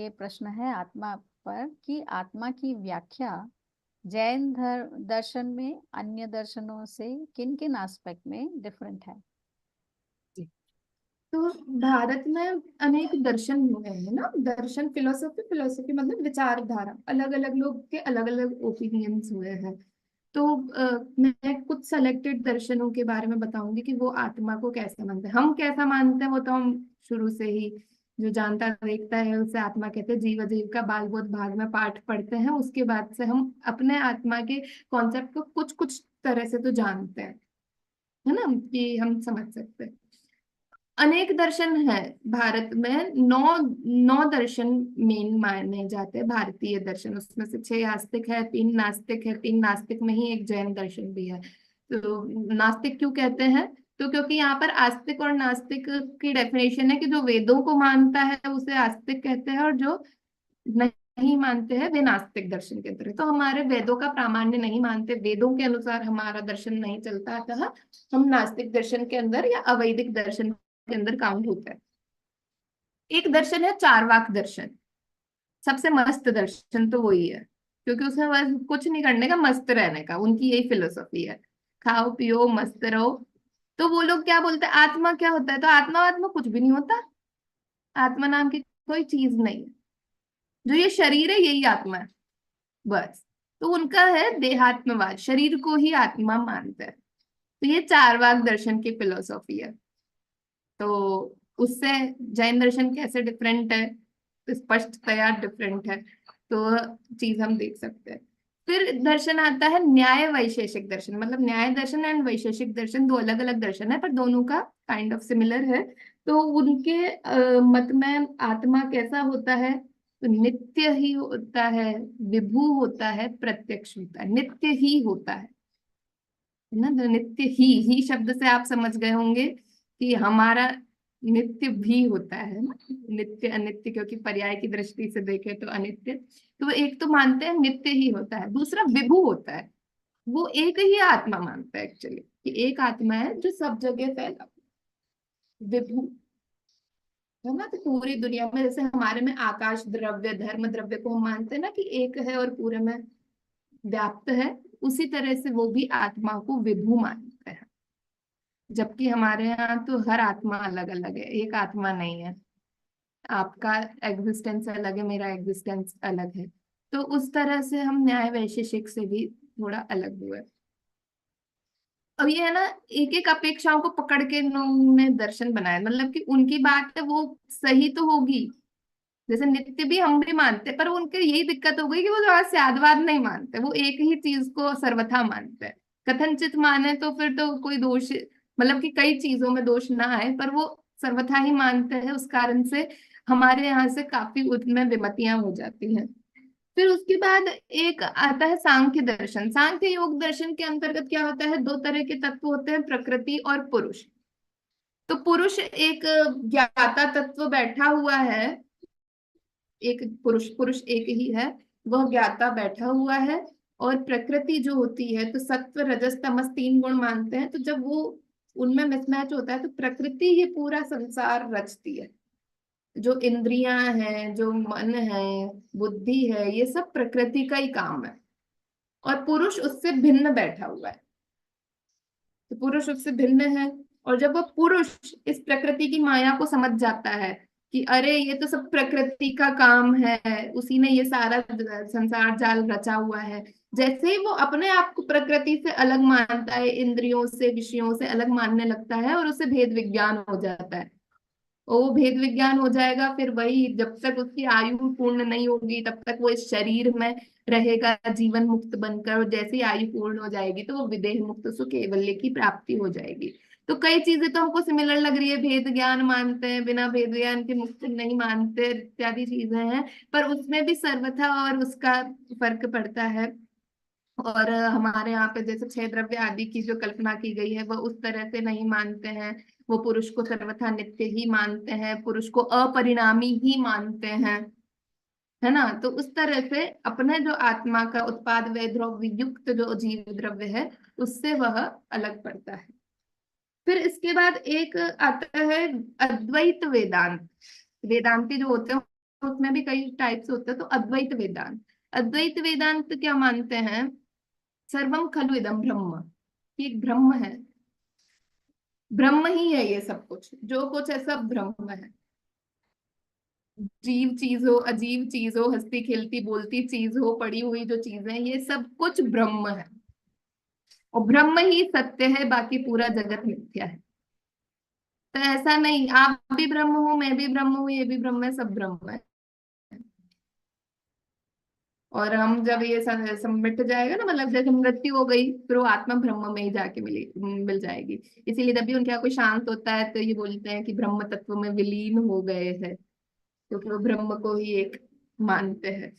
ये प्रश्न है आत्मा पर कि आत्मा की व्याख्या जैन दर्शन में अन्य दर्शनों से किन किन एस्पेक्ट में डिफरेंट है। तो भारत में अनेक दर्शन हुए हैं ना। दर्शन फिलोसफी फिलोसफी मतलब विचारधारा, अलग अलग लोग के अलग अलग ओपिनियंस हुए हैं। तो मैं कुछ सेलेक्टेड दर्शनों के बारे में बताऊंगी कि वो आत्मा को कैसे मानते हैं। हम कैसा मानते हैं वो तो हम शुरू से ही, जो जानता देखता है उसे आत्मा कहते हैं। जीव अजीव का बाल बोध भाग में पाठ पढ़ते हैं, उसके बाद से हम अपने आत्मा के कॉन्सेप्ट को कुछ कुछ तरह से तो जानते हैं, है ना, कि हम समझ सकते हैं। अनेक दर्शन है भारत में। नौ नौ दर्शन मेन माने जाते हैं भारतीय दर्शन। उसमें से 6 आस्तिक है, 3 नास्तिक है। 3 नास्तिक में ही एक जैन दर्शन भी है। तो नास्तिक क्यों कहते हैं? तो क्योंकि यहाँ पर आस्तिक और नास्तिक की डेफिनेशन है कि जो वेदों को मानता है उसे आस्तिक कहते हैं, और जो नहीं मानते हैं वे नास्तिक दर्शन के अंदर है। तो हमारे वेदों का प्रामाण्य नहीं मानते, वेदों के अनुसार हमारा दर्शन नहीं चलता, अतः हम नास्तिक दर्शन के अंदर या अवैदिक दर्शन के अंदर काउंट होता है। एक दर्शन है चारवाक दर्शन। सबसे मस्त दर्शन तो वही है, क्योंकि उसमें बस कुछ नहीं करने का, मस्त रहने का, उनकी यही फिलोसफी है। खाओ पियो मस्त रहो। तो वो लोग क्या बोलते हैं, आत्मा क्या होता है? तो आत्मा आत्मा कुछ भी नहीं होता। आत्मा नाम की कोई चीज नहीं है। जो ये शरीर है यही आत्मा है, बस। तो उनका है देहात्मवाद, शरीर को ही आत्मा मानते हैं। तो ये चारवाक दर्शन की फिलोसॉफी है। तो उससे जैन दर्शन कैसे डिफरेंट है? तो स्पष्टतया डिफरेंट है। तो चीज हम देख सकते हैं। फिर दर्शन आता है न्याय वैशेषिक दर्शन। मतलब न्याय दर्शन एंड वैशेषिक दर्शन दो अलग अलग दर्शन है, पर दोनों का काइंड ऑफ सिमिलर है। तो उनके मत में आत्मा कैसा होता है? तो नित्य ही होता है, विभू होता है, प्रत्यक्ष होता है, नित्य ही होता है ना। तो नित्य ही शब्द से आप समझ गए होंगे कि हमारा नित्य भी होता है ना। नित्य अनित्य, क्योंकि पर्याय की दृष्टि से देखें तो अनित्य। तो वो एक तो मानते हैं नित्य ही होता है, दूसरा विभू होता है। वो एक ही आत्मा मानता है एक्चुअली, कि एक आत्मा है जो सब जगह फैला हुआ है। विभू है ना। तो पूरी दुनिया में जैसे हमारे में आकाश द्रव्य धर्म द्रव्य को हम मानते हैं ना कि एक है और पूरे में व्याप्त है, उसी तरह से वो भी आत्मा को विभू मानते हैं। जबकि हमारे यहाँ तो हर आत्मा अलग अलग है, एक आत्मा नहीं है। आपका एग्जिस्टेंस अलग है, मेरा एग्जिस्टेंस अलग है। तो उस तरह से हम न्याय वैशेषिक से भी थोड़ा अलग हुए। अब ये है ना, एक एक अपेक्षाओं को पकड़ के इन्होंने दर्शन बनाया। मतलब कि उनकी बात है वो सही तो होगी। जैसे नित्य भी हम भी मानते हैं, पर उनके यही दिक्कत हो गई कि वो थोड़ा स्यादवाद नहीं मानते, वो एक ही चीज को सर्वथा मानते हैं। कथनचित माने तो फिर तो कोई दोष, मतलब कि कई चीजों में दोष ना आए, पर वो सर्वथा ही मानते हैं। उस कारण से हमारे यहाँ से काफी उनमें विमतियां हो जाती हैं। फिर उसके बाद एक आता है सांख्य दर्शन। सांख्य योग दर्शन के अंतर्गत क्या होता है, दो तरह के तत्व होते हैं, प्रकृति और पुरुष। तो पुरुष एक ज्ञाता तत्व बैठा हुआ है। एक पुरुष पुरुष एक ही है, वह ज्ञाता बैठा हुआ है। और प्रकृति जो होती है, तो सत्व रजस तमस 3 गुण मानते हैं। तो जब वो उनमें मिसमैच होता है तो प्रकृति ही पूरा संसार रचती है। जो इंद्रियां हैं, जो मन है, बुद्धि है, ये सब प्रकृति का ही काम है। और पुरुष उससे भिन्न बैठा हुआ है। तो पुरुष उससे भिन्न है। और जब वो पुरुष इस प्रकृति की माया को समझ जाता है कि अरे ये तो सब प्रकृति का काम है, उसी ने ये सारा संसार जाल रचा हुआ है। जैसे ही वो अपने आप को प्रकृति से अलग मानता है, इंद्रियों से विषयों से अलग मानने लगता है, और उसे भेद विज्ञान हो जाता है। और वो भेद विज्ञान हो जाएगा, फिर वही जब तक उसकी आयु पूर्ण नहीं होगी तब तक वो इस शरीर में रहेगा जीवन मुक्त बनकर। और जैसे ही आयु पूर्ण हो जाएगी तो वो विदेह मुक्त सुख कैवल्य की प्राप्ति हो जाएगी। तो कई चीजें तो हमको सिमिलर लग रही है, भेद ज्ञान मानते हैं, बिना भेद ज्ञान के मुक्त नहीं मानते, इत्यादि चीजें हैं। पर उसमें भी सर्वथा और उसका फर्क पड़ता है। और हमारे यहाँ पे जैसे 6 द्रव्य आदि की जो कल्पना की गई है वह उस तरह से नहीं मानते हैं। वो पुरुष को सर्वथा नित्य ही मानते हैं, पुरुष को अपरिणामी ही मानते हैं, है ना। तो उस तरह से अपने जो आत्मा का उत्पाद व द्रव्य युक्त जो जीव द्रव्य है, उससे वह अलग पड़ता है। फिर इसके बाद एक आता है अद्वैत वेदांत। वेदांती जो होते हैं उसमें भी कई टाइप्स होते हैं। तो अद्वैत वेदांत, अद्वैत वेदांत क्या मानते हैं, सर्वम खलु इदम ब्रह्म, ये एक ब्रह्म है, ब्रह्म ही है ये सब कुछ, जो कुछ है सब ब्रह्म है। जीव चीज हो, अजीब चीज हो, हंसती खेलती बोलती चीज हो, पड़ी हुई जो चीजें, ये सब कुछ ब्रह्म है, और ब्रह्म ही सत्य है, बाकी पूरा जगत मिथ्या है। तो ऐसा नहीं आप भी ब्रह्म हो, मैं भी ब्रह्म हूँ, ये भी ब्रह्म है, सब ब्रह्म है। और हम जब ये सब मिट जाएगा ना, मतलब जैसे मृत्यु हो गई, फिर वो आत्मा ब्रह्म में ही जाके मिल जाएगी। इसीलिए जब भी उनके यहाँ कोई शांत होता है तो ये बोलते हैं कि ब्रह्म तत्व में विलीन हो गए हैं, क्योंकि वो ब्रह्म को ही एक मानते हैं,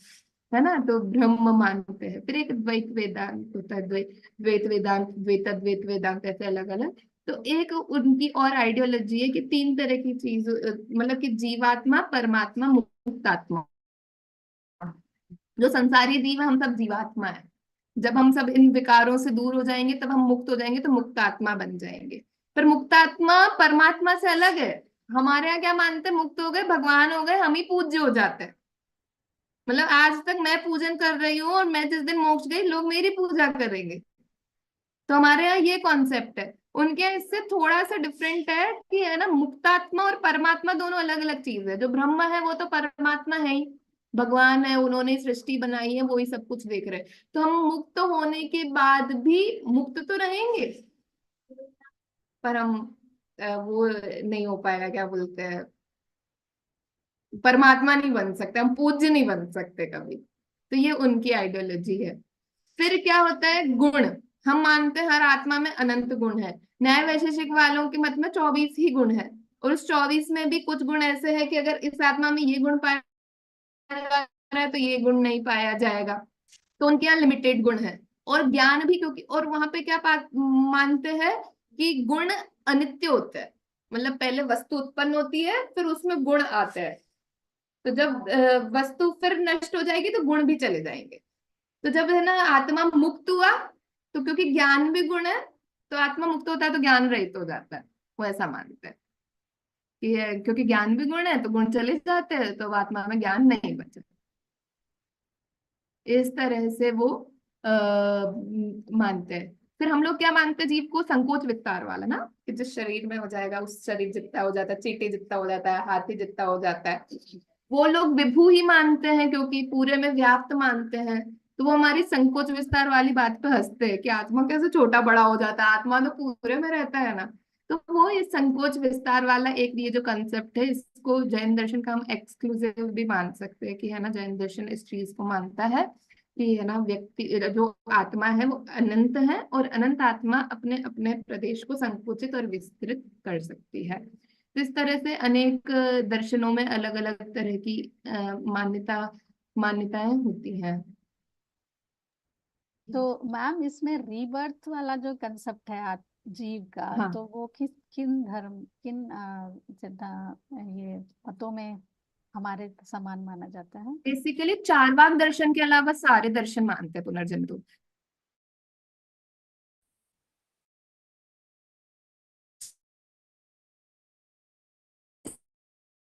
है ना। तो ब्रह्म मानते हैं। फिर एक द्वैत वेदांत होता है, द्वैत वेदांत, द्वैत अद्वैत वेदांत, ऐसे अलग अलग। तो एक उनकी और आइडियोलॉजी है कि तीन तरह की चीज, मतलब कि जीवात्मा, परमात्मा, मुक्तात्मा। जो संसारी जीव है, हम सब जीवात्मा है। जब हम सब इन विकारों से दूर हो जाएंगे, तब हम मुक्त हो जाएंगे, तो मुक्तात्मा बन जाएंगे। पर मुक्तात्मा परमात्मा से अलग है। हमारे यहाँ क्या मानते हैं, मुक्त हो गए, भगवान हो गए, हम ही पूज्य हो जाते हैं। मतलब आज तक मैं पूजन कर रही हूँ, और मैं जिस दिन मोक्ष गई, लोग मेरी पूजा करेंगे। तो हमारे यहाँ ये कॉन्सेप्ट है। उनके यहाँ इससे थोड़ा सा डिफरेंट है कि, है ना, मुक्तात्मा और परमात्मा दोनों अलग अलग चीज है। जो ब्रह्म है वो तो परमात्मा है ही, भगवान है, उन्होंने सृष्टि बनाई है, वो ही सब कुछ देख रहे हैं। तो हम मुक्त होने के बाद भी मुक्त तो रहेंगे, पर हम वो नहीं हो पाएगा, क्या बोलते हैं, परमात्मा नहीं बन सकते, हम पूज्य नहीं बन सकते कभी। तो ये उनकी आइडियोलॉजी है। फिर क्या होता है, गुण। हम मानते हैं हर आत्मा में अनंत गुण है। न्याय वैशेषिक वालों के मत में 24 ही गुण है, और उस 24 में भी कुछ गुण ऐसे हैं कि अगर इस आत्मा में ये गुण पाया जा रहा है तो ये गुण नहीं पाया जाएगा। तो उनके यहाँ लिमिटेड गुण है। और ज्ञान भी, क्योंकि और वहां पे क्या मानते हैं कि गुण अनित्य होते हैं। मतलब पहले वस्तु उत्पन्न होती है, फिर उसमें गुण आते हैं। तो जब वस्तु फिर नष्ट हो जाएगी, तो गुण भी चले जाएंगे। तो जब, है ना, आत्मा मुक्त हुआ, तो क्योंकि ज्ञान भी गुण है, तो आत्मा मुक्त होता है तो ज्ञान रहित हो जाता है। वो ऐसा मानते हैं कि क्योंकि ज्ञान भी गुण है, तो गुण चले जाते हैं, तो आत्मा में ज्ञान नहीं बचा। इस तरह से वो मानते हैं। फिर हम लोग क्या मानते हैं, जीव को संकोच विस्तार वाला ना, कि जिस शरीर में हो जाएगा, उस शरीर जितना हो जाता है, चींटी जितना हो जाता है, हाथी जितना हो जाता है। वो लोग विभू ही मानते हैं, क्योंकि पूरे में व्याप्त मानते हैं। तो वो हमारी संकोच विस्तार वाली बात पे हंसते हैं कि आत्मा कैसे छोटा बड़ा हो जाता है, आत्मा तो पूरे में रहता है ना। तो वो ये संकोच विस्तार वाला एक ये जो कंसेप्ट है, इसको जैन दर्शन का हम एक्सक्लूसिव भी मान सकते हैं कि, है ना, जैन दर्शन इस चीज को मानता है कि, है ना, व्यक्ति जो आत्मा है वो अनंत है, और अनंत आत्मा अपने अपने प्रदेश को संकुचित और विस्तृत कर सकती है। तो इस तरह से अनेक दर्शनों में अलग अलग तरह की मान्यताएं होती हैं। तो मैम, इसमें रीबर्थ वाला जो कंसेप्ट है जीव का, हाँ, तो वो किन धर्म, किन ये मतों में हमारे समान माना जाता है? बेसिकली चारवाक दर्शन के अलावा सारे दर्शन मानते हैं पुनर्जन्म को।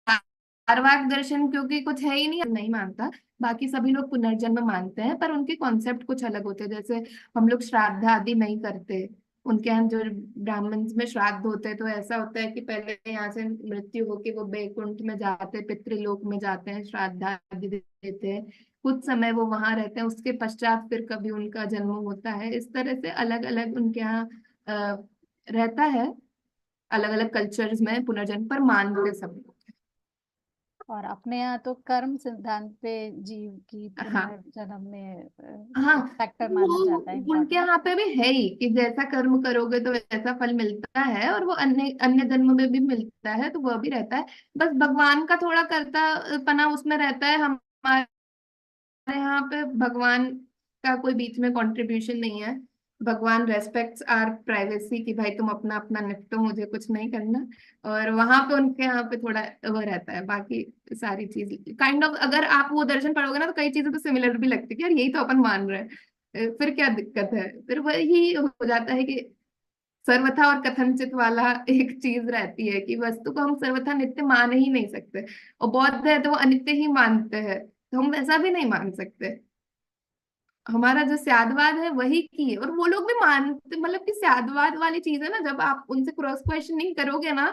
चारवाक दर्शन क्योंकि कुछ है ही नहीं, नहीं मानता। बाकी सभी लोग पुनर्जन्म मानते हैं, पर उनके कॉन्सेप्ट कुछ अलग होते हैं। जैसे हम लोग श्राद्ध आदि नहीं करते, उनके यहाँ जो ब्राह्मण में श्राद्ध होते हैं, तो ऐसा होता है कि पहले यहाँ से मृत्यु होके वो बैकुंठ में जाते हैं, पितृलोक में जाते हैं, श्राद्ध आदि देते हैं, कुछ समय वो वहां रहते हैं, उसके पश्चात फिर कभी उनका जन्म होता है। इस तरह से अलग अलग उनके यहाँ रहता है। अलग अलग कल्चर्स में पुनर्जन्म पर मानते सब लोग। और अपने यहाँ तो कर्म सिद्धांत पे जीव की हाँ, पुनर्जन्म में हाँ, फैक्टर वो माना जाता है, उनके इम्पोर्टेंट। यहाँ पे भी है ही कि जैसा कर्म करोगे तो वैसा फल मिलता है, और वो अन्य अन्य जन्म में भी मिलता है, तो वह भी रहता है। बस भगवान का थोड़ा करता पना उसमें रहता है। हमारे यहाँ पे भगवान का कोई बीच में कंट्रीब्यूशन नहीं है। भगवान रेस्पेक्ट्स आर प्राइवेसी, कि भाई तुम अपना अपना निपटो, मुझे कुछ नहीं करना। और वहां पे उनके यहाँ पे थोड़ा वो रहता है। बाकी सारी चीज काइंड ऑफ, अगर आप वो दर्शन पढ़ोगे ना, तो कई चीजें तो सिमिलर भी लगती है कि यार यही तो अपन मान रहे हैं। फिर क्या दिक्कत है, फिर वही हो जाता है कि सर्वथा और कथनचित वाला एक चीज रहती है कि वस्तु को हम सर्वथा नित्य मान ही नहीं सकते, और बौद्ध है तो वो अनित्य ही मानते हैं, तो हम ऐसा भी नहीं मान सकते। हमारा जो स्यादवाद है वही की है, और वो लोग भी मानते, मतलब कि स्यादवाद वाली चीज है ना, जब आप उनसे क्रॉस क्वेश्चनिंग करोगे ना,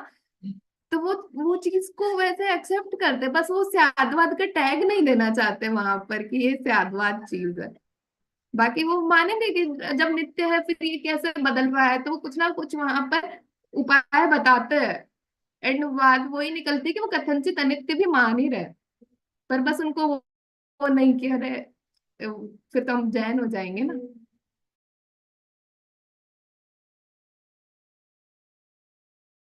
तो वो चीज को वैसे एक्सेप्ट करते, बस वो स्यादवाद का टैग नहीं देना चाहते वहां पर कि ये स्यादवाद चीज है। बाकी वो मानेंगे कि जब नित्य है फिर ये कैसे बदल रहा है, तो वो कुछ ना कुछ वहां पर उपाय बताते हैं। एंड बात वही निकलती है कि वो कथनचित अनित्य भी मान ही रहे, पर बस उनको वो नहीं कि अरे फिर तो हम जैन हो जाएंगे ना।